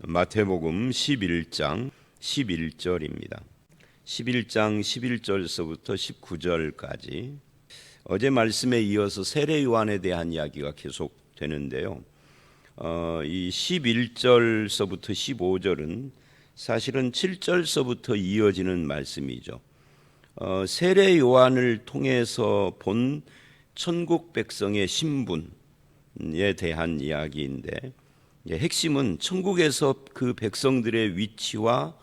마태복음 11장 11절입니다. 11장 11절서부터 19절까지 어제 말씀에 이어서 세례 요한에 대한 이야기가 계속 되는데요. 이 11절서부터 15절은 사실은 7절서부터 이어지는 말씀이죠. 세례 요한을 통해서 본 천국 백성의 신분에 대한 이야기인데, 핵심은 천국에서 그 백성들의 위치와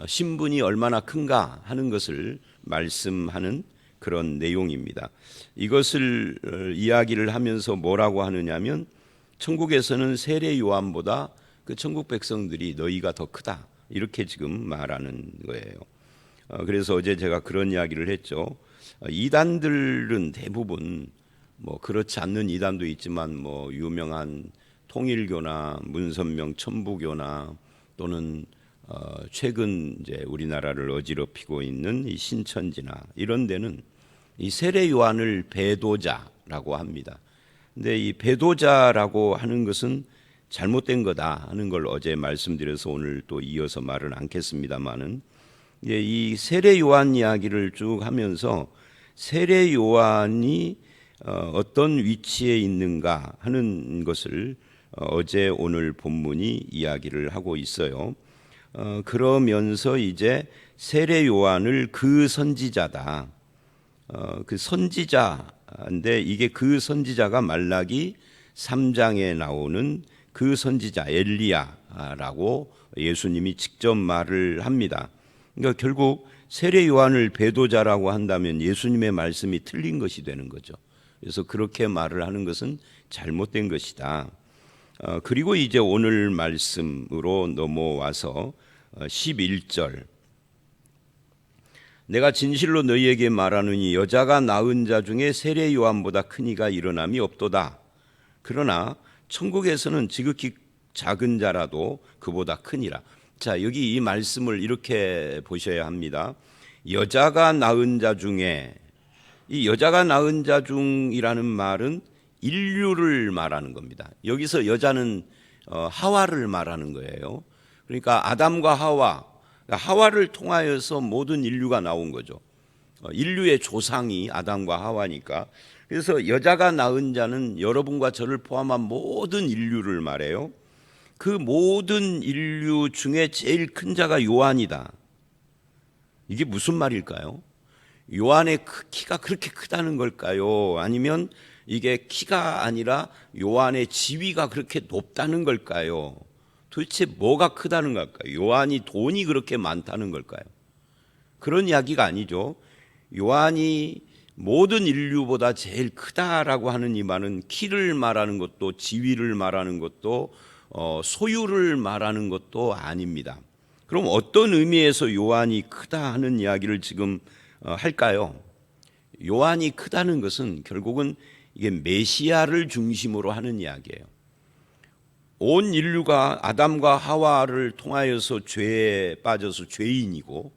신분이 얼마나 큰가 하는 것을 말씀하는 그런 내용입니다. 이것을 이야기를 하면서 뭐라고 하느냐면, 천국에서는 세례 요한보다 그 천국 백성들이 너희가 더 크다, 이렇게 지금 말하는 거예요. 그래서 어제 제가 그런 이야기를 했죠. 이단들은 대부분 그렇지 않는 이단도 있지만 유명한 통일교나 문선명 천부교나 또는 최근 이제 우리나라를 어지럽히고 있는 이 신천지나 이런 데는 이 세례 요한을 배도자라고 합니다. 근데 이 배도자라고 하는 것은 잘못된 거다 하는 걸 어제 말씀드려서 오늘 또 이어서 말은 않겠습니다만은, 이 세례 요한 이야기를 쭉 하면서 세례 요한이 어떤 위치에 있는가 하는 것을 어제 오늘 본문이 이야기를 하고 있어요. 그러면서 이제 세례 요한을 그 선지자다, 그 선지자인데 이게 그 선지자가 말라기 3장에 나오는 그 선지자 엘리야라고 예수님이 직접 말을 합니다. 그러니까 결국 세례 요한을 배도자라고 한다면 예수님의 말씀이 틀린 것이 되는 거죠. 그래서 그렇게 말을 하는 것은 잘못된 것이다. 그리고 이제 오늘 말씀으로 넘어와서 11절, 내가 진실로 너희에게 말하노니 여자가 낳은 자 중에 세례 요한보다 큰 이가 일어남이 없도다. 그러나 천국에서는 지극히 작은 자라도 그보다 크니라. 자, 여기 이 말씀을 이렇게 보셔야 합니다. 여자가 낳은 자 중에, 이 여자가 낳은 자 중이라는 말은 인류를 말하는 겁니다. 여기서 여자는 하와를 말하는 거예요. 그러니까 아담과 하와를 통하여서 모든 인류가 나온 거죠. 인류의 조상이 아담과 하와니까. 그래서 여자가 낳은 자는 여러분과 저를 포함한 모든 인류를 말해요. 그 모든 인류 중에 제일 큰 자가 요한이다. 이게 무슨 말일까요? 요한의 키가 그렇게 크다는 걸까요? 아니면 이게 키가 아니라 요한의 지위가 그렇게 높다는 걸까요? 도대체 뭐가 크다는 걸까요? 요한이 돈이 그렇게 많다는 걸까요? 그런 이야기가 아니죠. 요한이 모든 인류보다 제일 크다라고 하는 이 말은 키를 말하는 것도, 지위를 말하는 것도, 소유를 말하는 것도 아닙니다. 그럼 어떤 의미에서 요한이 크다 하는 이야기를 지금 할까요? 요한이 크다는 것은 결국은 이게 메시아를 중심으로 하는 이야기예요. 온 인류가 아담과 하와를 통하여서 죄에 빠져서 죄인이고,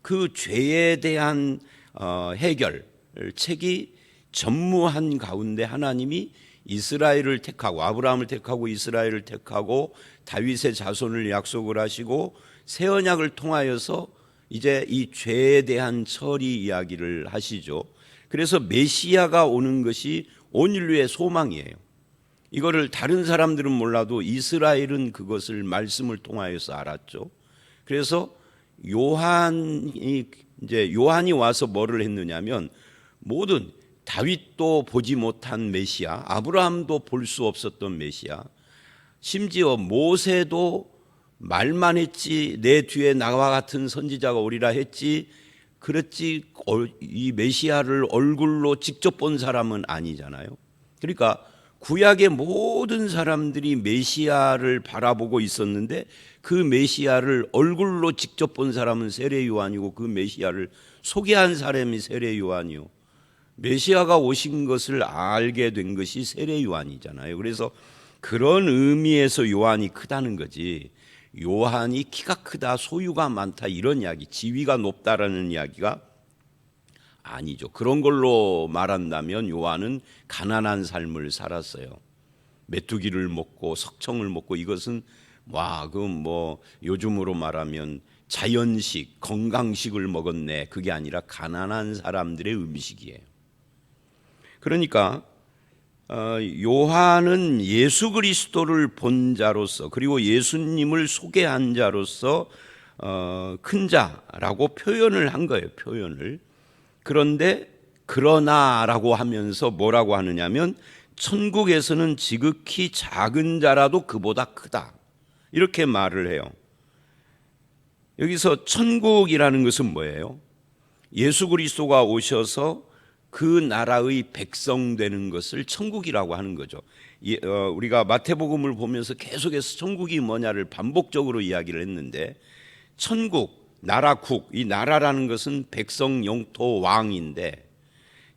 그 죄에 대한 해결책이 전무한 가운데 하나님이 이스라엘을 택하고, 아브라함을 택하고 이스라엘을 택하고 다윗의 자손을 약속을 하시고 새 언약을 통하여서 이제 이 죄에 대한 처리 이야기를 하시죠. 그래서 메시아가 오는 것이 온 인류의 소망이에요. 이거를 다른 사람들은 몰라도 이스라엘은 그것을 말씀을 통하여서 알았죠. 그래서 요한이 와서 뭐를 했느냐면, 모든 다윗도 보지 못한 메시아, 아브라함도 볼 수 없었던 메시아, 심지어 모세도 말만 했지 내 뒤에 나와 같은 선지자가 오리라 했지, 그렇지 이 메시아를 얼굴로 직접 본 사람은 아니잖아요. 그러니까 구약의 모든 사람들이 메시아를 바라보고 있었는데 그 메시아를 얼굴로 직접 본 사람은 세례 요한이고, 그 메시아를 소개한 사람이 세례 요한이요. 메시아가 오신 것을 알게 된 것이 세례 요한이잖아요. 그래서 그런 의미에서 요한이 크다는 거지, 요한이 키가 크다, 소유가 많다, 이런 이야기, 지위가 높다라는 이야기가 아니죠. 그런 걸로 말한다면 요한은 가난한 삶을 살았어요. 메뚜기를 먹고 석청을 먹고, 이것은 와, 그건 뭐 요즘으로 말하면 자연식, 건강식을 먹었네. 그게 아니라 가난한 사람들의 음식이에요. 그러니까 요한은 예수 그리스도를 본 자로서, 그리고 예수님을 소개한 자로서 큰 자라고 표현을 한 거예요. 표현을. 그런데 그러나라고 하면서 뭐라고 하느냐면, 천국에서는 지극히 작은 자라도 그보다 크다, 이렇게 말을 해요. 여기서 천국이라는 것은 뭐예요? 예수 그리스도가 오셔서 그 나라의 백성 되는 것을 천국이라고 하는 거죠. 우리가 마태복음을 보면서 계속해서 천국이 뭐냐를 반복적으로 이야기를 했는데, 천국, 나라국, 이 나라라는 것은 백성, 영토, 왕인데,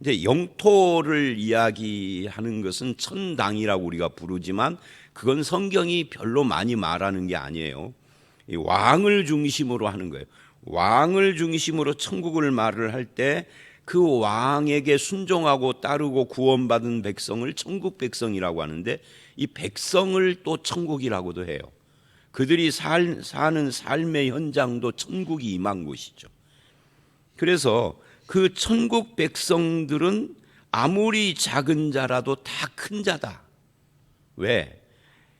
이제 영토를 이야기하는 것은 천당이라고 우리가 부르지만 그건 성경이 별로 많이 말하는 게 아니에요. 이 왕을 중심으로 하는 거예요. 왕을 중심으로 천국을 말을 할 때 그 왕에게 순종하고 따르고 구원받은 백성을 천국 백성이라고 하는데, 이 백성을 또 천국이라고도 해요. 그들이 사는 삶의 현장도 천국이 임한 곳이죠. 그래서 그 천국 백성들은 아무리 작은 자라도 다 큰 자다. 왜?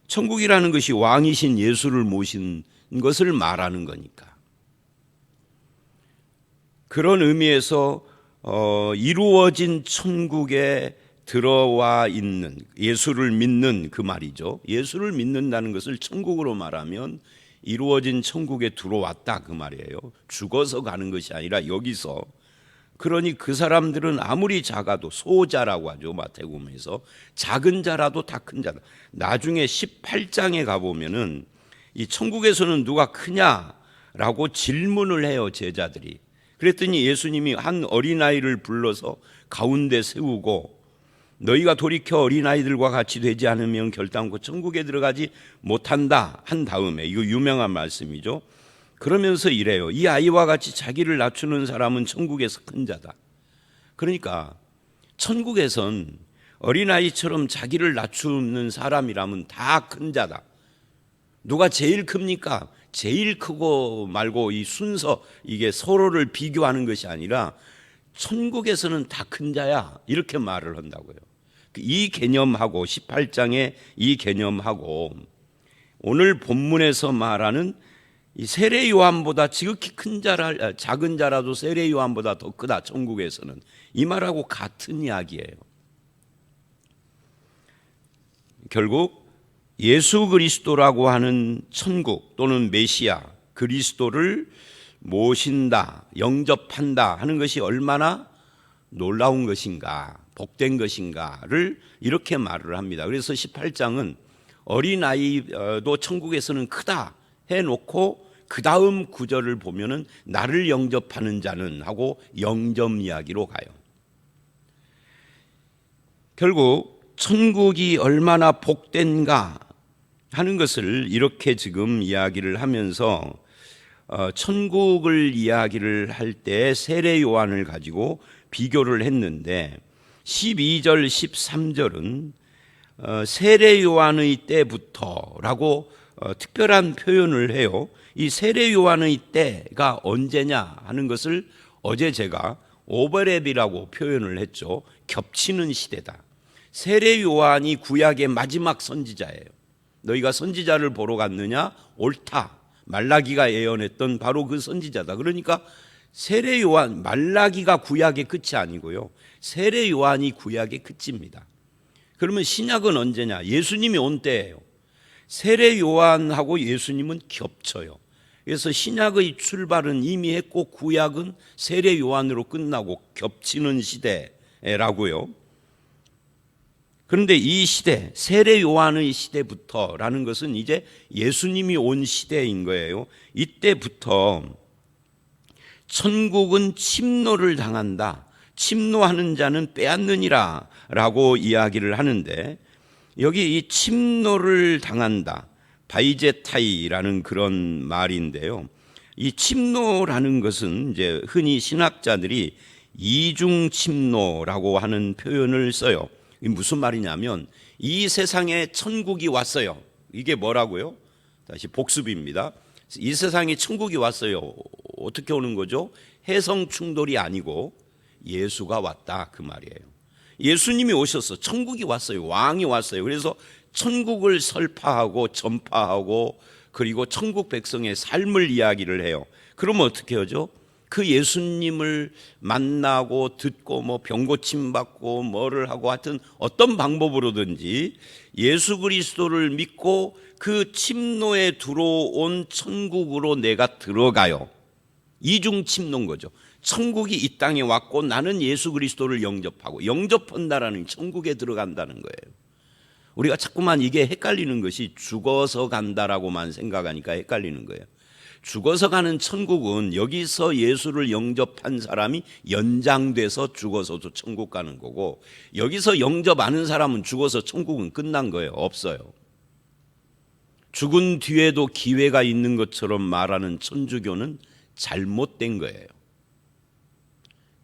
천국이라는 것이 왕이신 예수를 모신 것을 말하는 거니까. 그런 의미에서 이루어진 천국에 들어와 있는, 예수를 믿는, 그 말이죠. 예수를 믿는다는 것을 천국으로 말하면 이루어진 천국에 들어왔다, 그 말이에요. 죽어서 가는 것이 아니라 여기서. 그러니 그 사람들은 아무리 작아도, 소자라고 하죠, 마태복음에서. 작은 자라도 다 큰 자다. 나중에 18장에 가보면은 이 천국에서는 누가 크냐라고 질문을 해요, 제자들이. 그랬더니 예수님이 한 어린아이를 불러서 가운데 세우고, 너희가 돌이켜 어린아이들과 같이 되지 않으면 결단코 천국에 들어가지 못한다 한 다음에, 이거 유명한 말씀이죠. 그러면서 이래요. 이 아이와 같이 자기를 낮추는 사람은 천국에서 큰 자다. 그러니까 천국에선 어린아이처럼 자기를 낮추는 사람이라면 다 큰 자다. 누가 제일 큽니까? 제일 크고 말고 이 순서, 이게 서로를 비교하는 것이 아니라 천국에서는 다 큰 자야, 이렇게 말을 한다고요. 이 개념하고 18장의 이 개념하고 오늘 본문에서 말하는 이 세례 요한보다 지극히 작은 자라도 세례 요한보다 더 크다, 천국에서는, 이 말하고 같은 이야기예요. 결국 예수 그리스도라고 하는 천국 또는 메시아, 그리스도를 모신다, 영접한다 하는 것이 얼마나 놀라운 것인가, 복된 것인가를 이렇게 말을 합니다. 그래서 18장은 어린아이도 천국에서는 크다 해놓고 그 다음 구절을 보면은 나를 영접하는 자는 하고 영접 이야기로 가요. 결국 천국이 얼마나 복된가 하는 것을 이렇게 지금 이야기를 하면서 천국을 이야기를 할 때 세례 요한을 가지고 비교를 했는데, 12절 13절은 세례 요한의 때부터라고 특별한 표현을 해요. 이 세례 요한의 때가 언제냐 하는 것을 어제 제가 오버랩이라고 표현을 했죠. 겹치는 시대다. 세례 요한이 구약의 마지막 선지자예요. 너희가 선지자를 보러 갔느냐? 옳다. 말라기가 예언했던 바로 그 선지자다. 그러니까 세례 요한, 말라기가 구약의 끝이 아니고요, 세례 요한이 구약의 끝입니다. 그러면 신약은 언제냐? 예수님이 온 때예요. 세례 요한하고 예수님은 겹쳐요. 그래서 신약의 출발은 이미 했고 구약은 세례 요한으로 끝나고 겹치는 시대라고요. 그런데 이 시대, 세례 요한의 시대부터라는 것은 이제 예수님이 온 시대인 거예요. 이때부터 천국은 침노를 당한다, 침노하는 자는 빼앗느니라 라고 이야기를 하는데, 여기 이 침노를 당한다, 바이제타이라는 그런 말인데요. 이 침노라는 것은 이제 흔히 신학자들이 이중 침노라고 하는 표현을 써요. 이게 무슨 말이냐면, 이 세상에 천국이 왔어요. 이게 뭐라고요? 다시 복습입니다. 이 세상에 천국이 왔어요. 어떻게 오는 거죠? 해성 충돌이 아니고 예수가 왔다 그 말이에요. 예수님이 오셔서 천국이 왔어요. 왕이 왔어요. 그래서 천국을 설파하고 전파하고 그리고 천국 백성의 삶을 이야기를 해요. 그러면 어떻게 하죠? 그 예수님을 만나고 듣고 뭐 병고침 받고 뭐를 하고 하여튼 어떤 방법으로든지 예수 그리스도를 믿고 그 침노에 들어온 천국으로 내가 들어가요. 이중 침노인 거죠. 천국이 이 땅에 왔고 나는 예수 그리스도를 영접하고 영접한다라는 천국에 들어간다는 거예요. 우리가 자꾸만 이게 헷갈리는 것이 죽어서 간다라고만 생각하니까 헷갈리는 거예요. 죽어서 가는 천국은 여기서 예수를 영접한 사람이 연장돼서 죽어서도 천국 가는 거고, 여기서 영접 안 한 사람은 죽어서 천국은 끝난 거예요. 없어요. 죽은 뒤에도 기회가 있는 것처럼 말하는 천주교는 잘못된 거예요.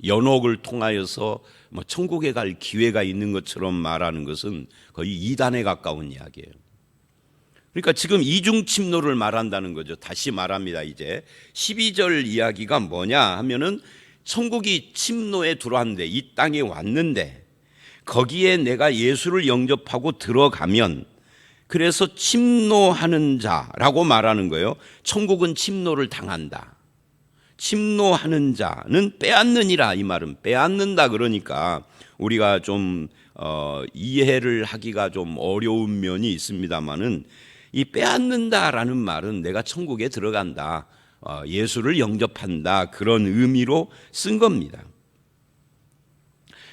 연옥을 통하여서 뭐 천국에 갈 기회가 있는 것처럼 말하는 것은 거의 이단에 가까운 이야기예요. 그러니까 지금 이중 침노를 말한다는 거죠. 다시 말합니다. 이제 12절 이야기가 뭐냐 하면은 천국이 침노에 들어왔는데 이 땅에 왔는데 거기에 내가 예수를 영접하고 들어가면 그래서 침노하는 자라고 말하는 거예요. 천국은 침노를 당한다. 침노하는 자는 빼앗느니라. 이 말은 빼앗는다 그러니까 우리가 좀 이해를 하기가 좀 어려운 면이 있습니다만은 이 빼앗는다라는 말은 내가 천국에 들어간다, 예수를 영접한다 그런 의미로 쓴 겁니다.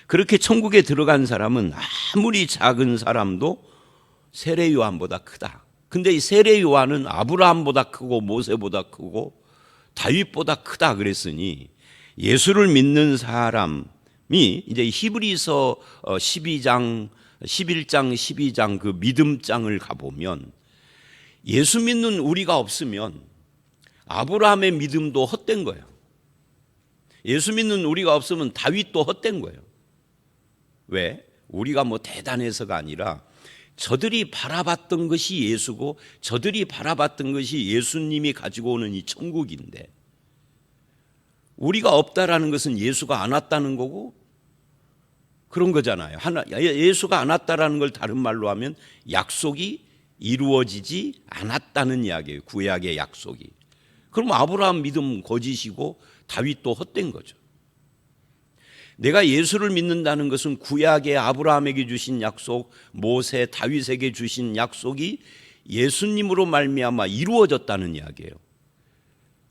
그렇게 천국에 들어간 사람은 아무리 작은 사람도 세례 요한보다 크다. 근데 이 세례 요한은 아브라함보다 크고 모세보다 크고 다윗보다 크다 그랬으니 예수를 믿는 사람이 이제 히브리서 11장 12장 그 믿음장을 가보면 예수 믿는 우리가 없으면 아브라함의 믿음도 헛된 거예요. 예수 믿는 우리가 없으면 다윗도 헛된 거예요. 왜? 우리가 뭐 대단해서가 아니라 저들이 바라봤던 것이 예수고 저들이 바라봤던 것이 예수님이 가지고 오는 이 천국인데 우리가 없다라는 것은 예수가 안 왔다는 거고 그런 거잖아요. 예수가 안 왔다라는 걸 다른 말로 하면 약속이 이루어지지 않았다는 이야기예요. 구약의 약속이. 그럼 아브라함 믿음 거짓이고 다윗도 헛된 거죠. 내가 예수를 믿는다는 것은 구약의 아브라함에게 주신 약속, 모세, 다윗에게 주신 약속이 예수님으로 말미암아 이루어졌다는 이야기예요.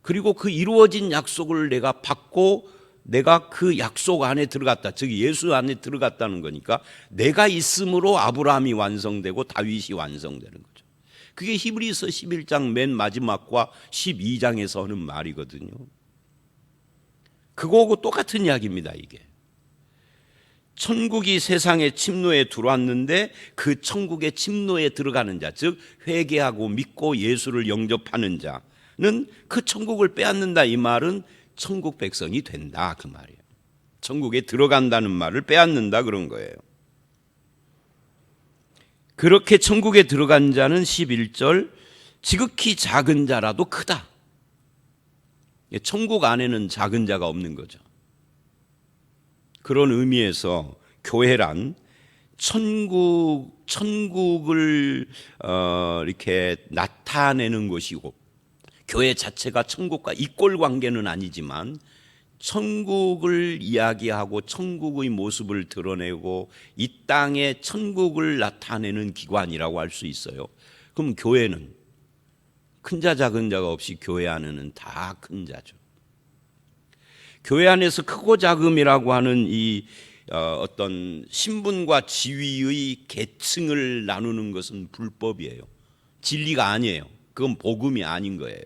그리고 그 이루어진 약속을 내가 받고 내가 그 약속 안에 들어갔다. 즉 예수 안에 들어갔다는 거니까 내가 있음으로 아브라함이 완성되고 다윗이 완성되는 거죠. 그게 히브리서 11장 맨 마지막과 12장에서 하는 말이거든요. 그거하고 똑같은 이야기입니다. 이게. 천국이 세상의 침노에 들어왔는데 그 천국의 침노에 들어가는 자, 즉 회개하고 믿고 예수를 영접하는 자는 그 천국을 빼앗는다. 이 말은 천국 백성이 된다 그 말이에요. 천국에 들어간다는 말을 빼앗는다 그런 거예요. 그렇게 천국에 들어간 자는 11절 지극히 작은 자라도 크다. 천국 안에는 작은 자가 없는 거죠. 그런 의미에서 교회란 천국을 이렇게 나타내는 것이고 교회 자체가 천국과 이꼴 관계는 아니지만 천국을 이야기하고 천국의 모습을 드러내고 이 땅에 천국을 나타내는 기관이라고 할 수 있어요. 그럼 교회는 큰 자 작은 자가 없이 교회 안에는 다 큰 자죠. 교회 안에서 크고 작음이라고 하는 이 어떤 신분과 지위의 계층을 나누는 것은 불법이에요. 진리가 아니에요. 그건 복음이 아닌 거예요.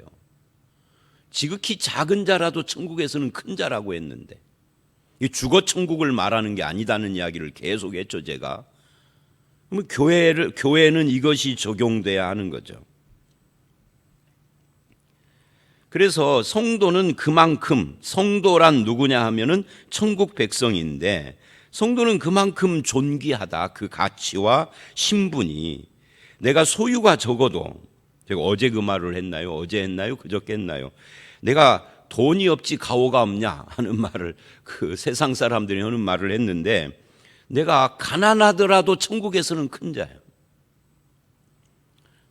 지극히 작은 자라도 천국에서는 큰 자라고 했는데 이 주거 천국을 말하는 게 아니다는 이야기를 계속 했죠 제가. 그러면 교회는 이것이 적용돼야 하는 거죠. 그래서 성도는 그만큼, 성도란 누구냐 하면은 천국 백성인데 성도는 그만큼 존귀하다. 그 가치와 신분이 내가 소유가 적어도 제가 어제 그 말을 했나요? 어제 했나요? 그저께 했나요? 내가 돈이 없지 가오가 없냐 하는 말을 그 세상 사람들이 하는 말을 했는데, 내가 가난하더라도 천국에서는 큰 자예요.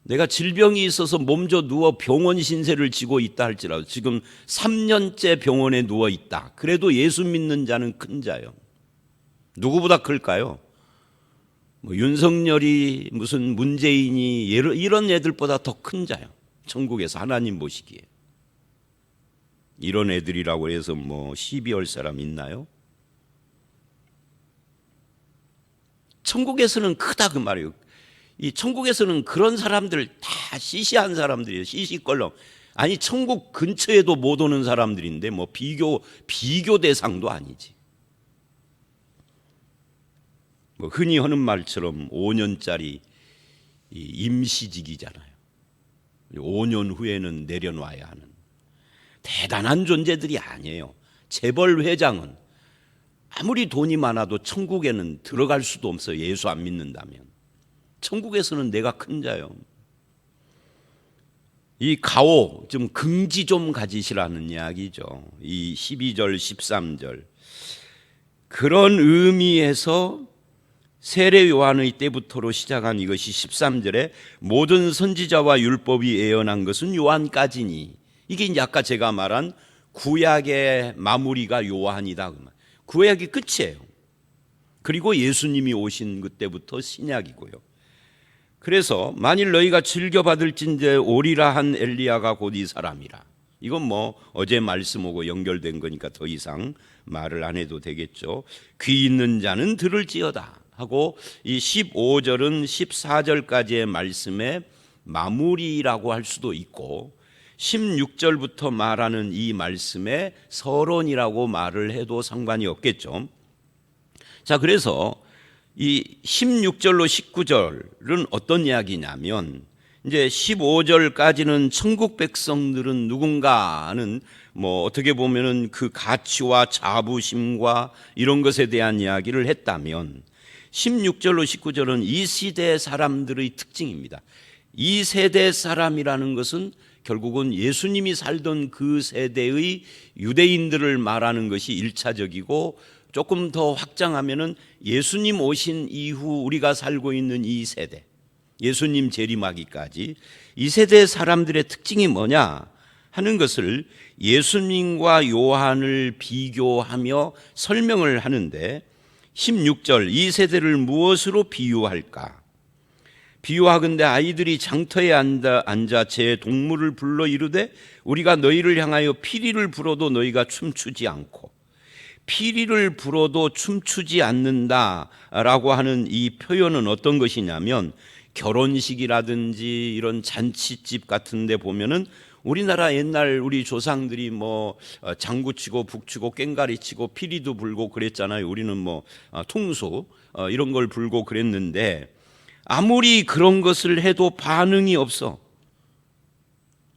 내가 질병이 있어서 몸져 누워 병원 신세를 지고 있다 할지라도, 지금 3년째 병원에 누워 있다, 그래도 예수 믿는 자는 큰 자예요. 누구보다 클까요? 뭐 윤석열이 무슨 문재인이 이런 애들보다 더 큰 자예요. 천국에서 하나님 보시기에. 이런 애들이라고 해서 뭐 12월 사람 있나요? 천국에서는 크다 그 말이에요. 이 천국에서는 그런 사람들 다 시시한 사람들이에요. 시시껄렁. 아니 천국 근처에도 못 오는 사람들인데 뭐 비교 대상도 아니지. 뭐 흔히 하는 말처럼 5년짜리 임시직이잖아요. 5년 후에는 내려놔야 하는 대단한 존재들이 아니에요. 재벌 회장은 아무리 돈이 많아도 천국에는 들어갈 수도 없어요. 예수 안 믿는다면. 천국에서는 내가 큰 자요. 이 가오 좀 긍지 좀 가지시라는 이야기죠. 이 12절 13절 그런 의미에서 세례 요한의 때부터로 시작한 이것이 13절에 모든 선지자와 율법이 예언한 것은 요한까지니, 이게 이제 아까 제가 말한 구약의 마무리가 요한이다. 구약이 끝이에요. 그리고 예수님이 오신 그때부터 신약이고요. 그래서 만일 너희가 즐겨받을진대 오리라 한 엘리야가 곧 이 사람이라. 이건 뭐 어제 말씀하고 연결된 거니까 더 이상 말을 안 해도 되겠죠. 귀 있는 자는 들을지어다 하고, 이 15절은 14절까지의 말씀의 마무리라고 할 수도 있고, 16절부터 말하는 이 말씀의 서론이라고 말을 해도 상관이 없겠죠. 자, 그래서 이 16절로 19절은 어떤 이야기냐면, 이제 15절까지는 천국 백성들은 누군가는 뭐 어떻게 보면은 그 가치와 자부심과 이런 것에 대한 이야기를 했다면, 16절로 19절은 이 시대 사람들의 특징입니다. 이 세대 사람이라는 것은 결국은 예수님이 살던 그 세대의 유대인들을 말하는 것이 1차적이고, 조금 더 확장하면은 예수님 오신 이후 우리가 살고 있는 이 세대, 예수님 재림하기까지 이 세대 사람들의 특징이 뭐냐 하는 것을 예수님과 요한을 비교하며 설명을 하는데, 16절 이 세대를 무엇으로 비유할까? 비유하건대 아이들이 장터에 앉아 제 동물을 불러 이르되 우리가 너희를 향하여 피리를 불어도 너희가 춤추지 않고, 피리를 불어도 춤추지 않는다라고 하는 이 표현은 어떤 것이냐면, 결혼식이라든지 이런 잔치집 같은 데 보면은 우리나라 옛날 우리 조상들이 뭐 장구치고 북치고 꽹가리치고 피리도 불고 그랬잖아요. 우리는 뭐 퉁수 이런 걸 불고 그랬는데, 아무리 그런 것을 해도 반응이 없어.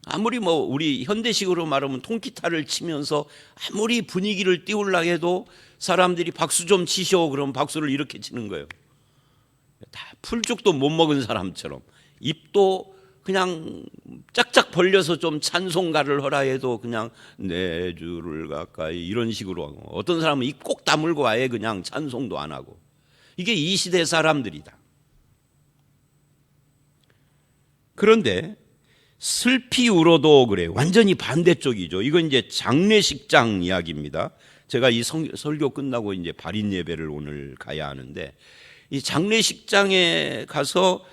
아무리 뭐 우리 현대식으로 말하면 통기타를 치면서 아무리 분위기를 띄우려고 해도 사람들이 박수 좀 치셔 그러면 박수를 이렇게 치는 거예요. 다 풀죽도 못 먹은 사람처럼, 입도 그냥 짝짝 벌려서 좀 찬송가를 하라 해도 그냥 내 주를 가까이 이런 식으로 하고, 어떤 사람은 입 꼭 다물고 아예 그냥 찬송도 안 하고. 이게 이 시대 사람들이다. 그런데 슬피 울어도 그래요. 완전히 반대쪽이죠. 이건 이제 장례식장 이야기입니다. 제가 이 설교 끝나고 이제 발인 예배를 오늘 가야 하는데, 이 장례식장에 가서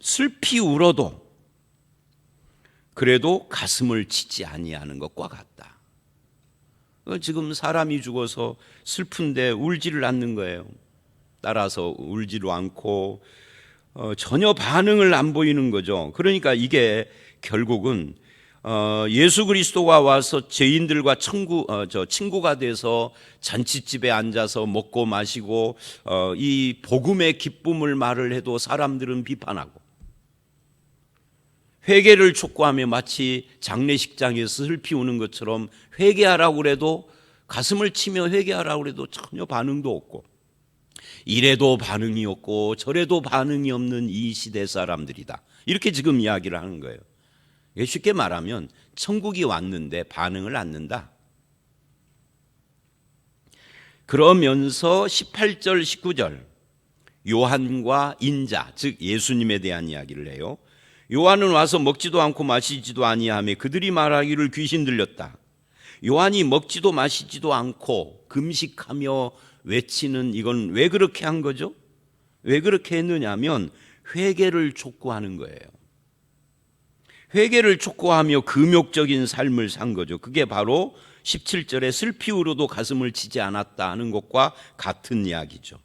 슬피 울어도 그래도 가슴을 치지 아니하는 것과 같다. 지금 사람이 죽어서 슬픈데 울지를 않는 거예요. 따라서 울지도 않고 전혀 반응을 안 보이는 거죠. 그러니까 이게 결국은 예수 그리스도가 와서 죄인들과 친구가 돼서 잔치집에 앉아서 먹고 마시고 이 복음의 기쁨을 말을 해도 사람들은 비판하고, 회개를 촉구하며 마치 장례식장에서 슬피 우는 것처럼 회개하라고 그래도, 가슴을 치며 회개하라고 그래도 전혀 반응도 없고, 이래도 반응이 없고 저래도 반응이 없는 이 시대 사람들이다. 이렇게 지금 이야기를 하는 거예요. 쉽게 말하면 천국이 왔는데 반응을 않는다. 그러면서 18절 19절 요한과 인자, 즉 예수님에 대한 이야기를 해요. 요한은 와서 먹지도 않고 마시지도 아니하며 그들이 말하기를 귀신 들렸다. 요한이 먹지도 마시지도 않고 금식하며 외치는 이건 왜 그렇게 한 거죠? 왜 그렇게 했느냐면 회개를 촉구하는 거예요. 회개를 촉구하며 금욕적인 삶을 산 거죠. 그게 바로 17절에 슬피 울어도 가슴을 치지 않았다 하는 것과 같은 이야기죠.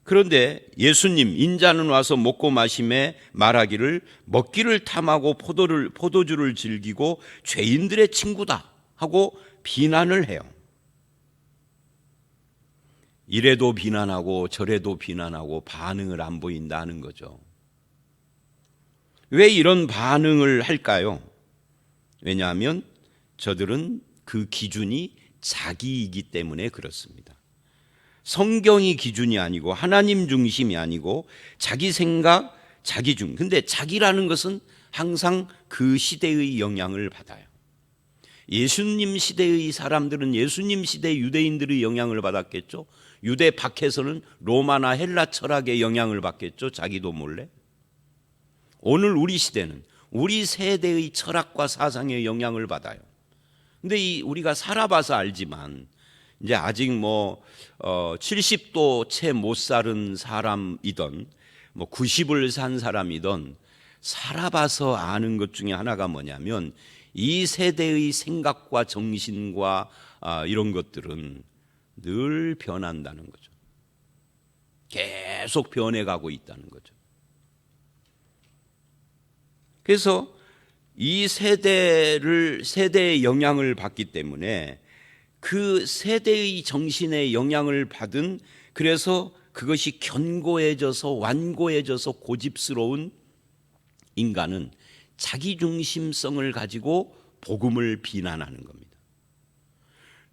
그런데 예수님 인자는 와서 먹고 마심에 말하기를 먹기를 탐하고 포도주를 즐기고 죄인들의 친구다 하고 비난을 해요. 이래도 비난하고 저래도 비난하고 반응을 안 보인다는 거죠. 왜 이런 반응을 할까요? 왜냐하면 저들은 그 기준이 자기이기 때문에 그렇습니다. 성경이 기준이 아니고 하나님 중심이 아니고 자기 생각, 자기 중. 근데 자기라는 것은 항상 그 시대의 영향을 받아요. 예수님 시대의 사람들은 예수님 시대 유대인들의 영향을 받았겠죠. 유대 밖에서는 로마나 헬라 철학의 영향을 받겠죠. 자기도 몰래. 오늘 우리 시대는 우리 세대의 철학과 사상의 영향을 받아요. 근데 우리가 살아봐서 알지만 이제 아직 70도 채 못 살은 사람이던 90을 산 사람이던 살아봐서 아는 것 중에 하나가 뭐냐면 이 세대의 생각과 정신과 이런 것들은 늘 변한다는 거죠. 계속 변해가고 있다는 거죠. 그래서 이 세대의 영향을 받기 때문에 그 세대의 정신의 영향을 받은, 그래서 그것이 견고해져서 완고해져서 고집스러운 인간은 자기중심성을 가지고 복음을 비난하는 겁니다.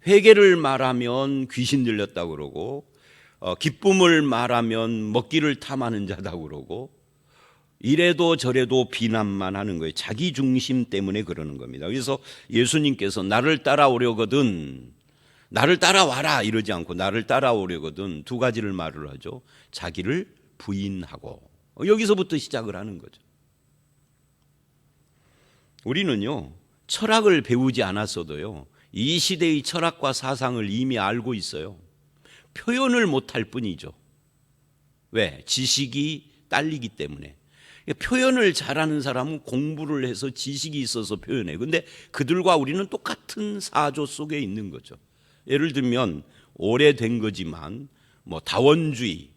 회개를 말하면 귀신 들렸다고 그러고 기쁨을 말하면 먹기를 탐하는 자다고 그러고 이래도 저래도 비난만 하는 거예요. 자기 중심 때문에 그러는 겁니다. 그래서 예수님께서 나를 따라오려거든, 나를 따라와라 이러지 않고 나를 따라오려거든 두 가지를 말을 하죠. 자기를 부인하고, 여기서부터 시작을 하는 거죠. 우리는요, 철학을 배우지 않았어도요, 이 시대의 철학과 사상을 이미 알고 있어요. 표현을 못할 뿐이죠. 왜? 지식이 딸리기 때문에. 표현을 잘하는 사람은 공부를 해서 지식이 있어서 표현해. 근데 그들과 우리는 똑같은 사조 속에 있는 거죠. 예를 들면 오래된 거지만 다원주의,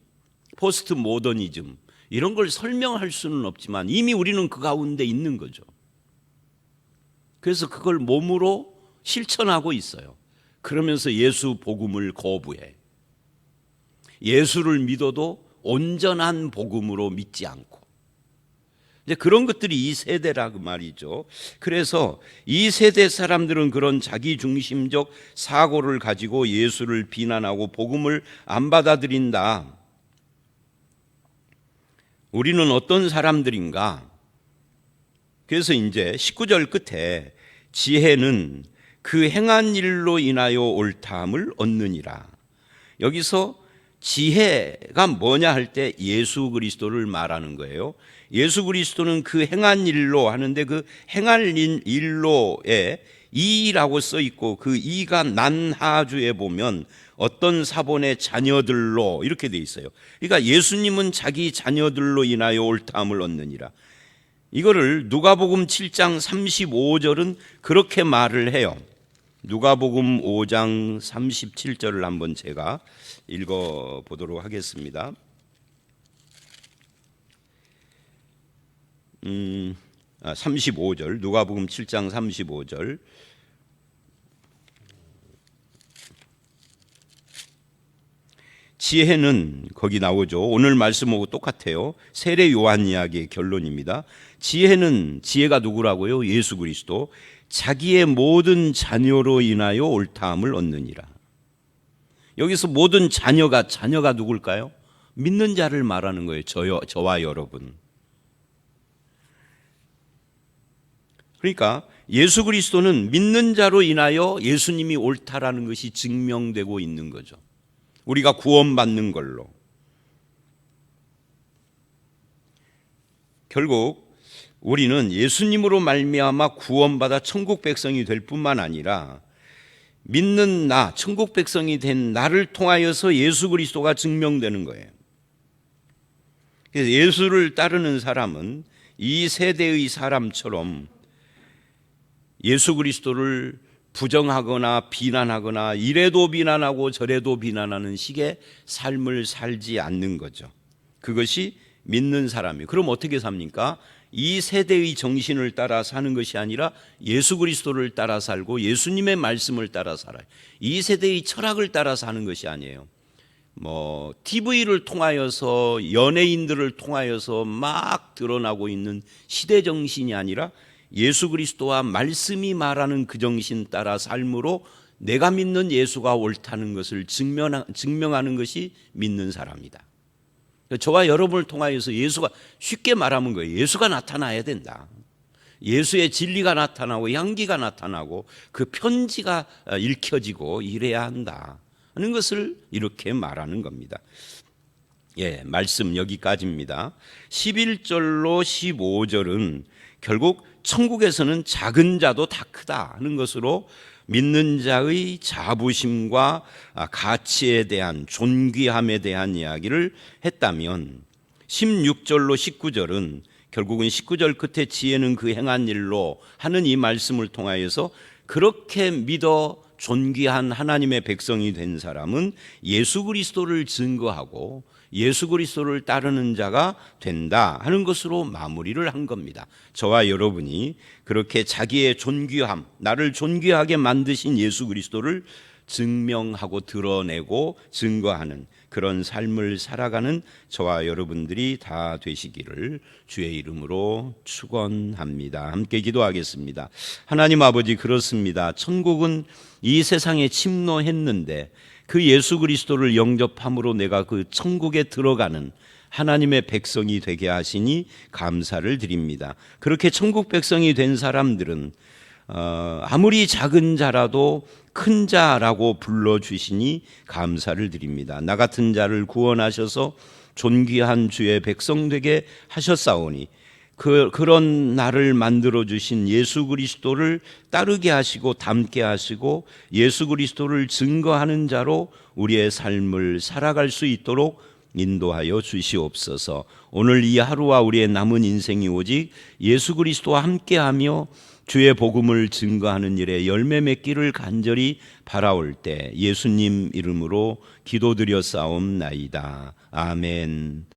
포스트 모더니즘 이런 걸 설명할 수는 없지만 이미 우리는 그 가운데 있는 거죠. 그래서 그걸 몸으로 실천하고 있어요. 그러면서 예수 복음을 거부해. 예수를 믿어도 온전한 복음으로 믿지 않고. 이제 그런 것들이 이 세대라 그 말이죠. 그래서 이 세대 사람들은 그런 자기 중심적 사고를 가지고 예수를 비난하고 복음을 안 받아들인다. 우리는 어떤 사람들인가? 그래서 이제 19절 끝에 지혜는 그 행한 일로 인하여 옳다함을 얻느니라. 여기서 지혜가 뭐냐 할 때 예수 그리스도를 말하는 거예요. 예수 그리스도는 그 행한 일로 하는데 그 행할 일로에 이라고 써 있고 그 이가 난하주에 보면 어떤 사본의 자녀들로 이렇게 돼 있어요. 그러니까 예수님은 자기 자녀들로 인하여 옳다함을 얻느니라. 이거를 누가복음 7장 35절은 그렇게 말을 해요. 누가복음 5장 37절을 한번 제가 읽어보도록 하겠습니다. 35절, 누가복음 7장 35절. 지혜는 거기 나오죠. 오늘 말씀하고 똑같아요. 세례 요한 이야기의 결론입니다. 지혜가 누구라고요? 예수 그리스도. 자기의 모든 자녀로 인하여 옳다함을 얻느니라. 여기서 모든 자녀가 누굴까요? 믿는 자를 말하는 거예요. 저와 여러분. 그러니까 예수 그리스도는 믿는 자로 인하여 예수님이 옳다라는 것이 증명되고 있는 거죠. 우리가 구원받는 걸로. 결국 우리는 예수님으로 말미암아 구원받아 천국 백성이 될 뿐만 아니라 믿는 나, 천국 백성이 된 나를 통하여서 예수 그리스도가 증명되는 거예요. 그래서 예수를 따르는 사람은 이 세대의 사람처럼 예수 그리스도를 부정하거나 비난하거나 이래도 비난하고 저래도 비난하는 식의 삶을 살지 않는 거죠. 그것이 믿는 사람이에요. 그럼 어떻게 삽니까? 이 세대의 정신을 따라 사는 것이 아니라 예수 그리스도를 따라 살고 예수님의 말씀을 따라 살아요. 이 세대의 철학을 따라 사는 것이 아니에요. TV를 통하여서 연예인들을 통하여서 막 드러나고 있는 시대 정신이 아니라 예수 그리스도와 말씀이 말하는 그 정신 따라 삶으로 내가 믿는 예수가 옳다는 것을 증명하는 것이 믿는 사람이다. 저와 여러분을 통하여서 예수가, 쉽게 말하면 거예요. 예수가 나타나야 된다. 예수의 진리가 나타나고 향기가 나타나고 그 편지가 읽혀지고 이래야 한다 하는 것을 이렇게 말하는 겁니다. 말씀 여기까지입니다. 11절로 15절은 결국 천국에서는 작은 자도 다 크다 하는 것으로 믿는 자의 자부심과 가치에 대한 존귀함에 대한 이야기를 했다면 16절로 19절은 결국은 19절 끝에 지혜는 그 행한 일로 하는 이 말씀을 통하여서 그렇게 믿어 존귀한 하나님의 백성이 된 사람은 예수 그리스도를 증거하고 예수 그리스도를 따르는 자가 된다 하는 것으로 마무리를 한 겁니다. 저와 여러분이 그렇게 자기의 존귀함, 나를 존귀하게 만드신 예수 그리스도를 증명하고 드러내고 증거하는 그런 삶을 살아가는 저와 여러분들이 다 되시기를 주의 이름으로 축원합니다. 함께 기도하겠습니다. 하나님 아버지, 그렇습니다. 천국은 이 세상에 침노했는데 그 예수 그리스도를 영접함으로 내가 그 천국에 들어가는 하나님의 백성이 되게 하시니 감사를 드립니다. 그렇게 천국 백성이 된 사람들은 아무리 작은 자라도 큰 자라고 불러주시니 감사를 드립니다. 나 같은 자를 구원하셔서 존귀한 주의 백성 되게 하셨사오니 그런 나를 만들어주신 예수 그리스도를 따르게 하시고 닮게 하시고 예수 그리스도를 증거하는 자로 우리의 삶을 살아갈 수 있도록 인도하여 주시옵소서. 오늘 이 하루와 우리의 남은 인생이 오직 예수 그리스도와 함께하며 주의 복음을 증거하는 일에 열매 맺기를 간절히 바라올 때 예수님 이름으로 기도드려 싸움나이다. 아멘.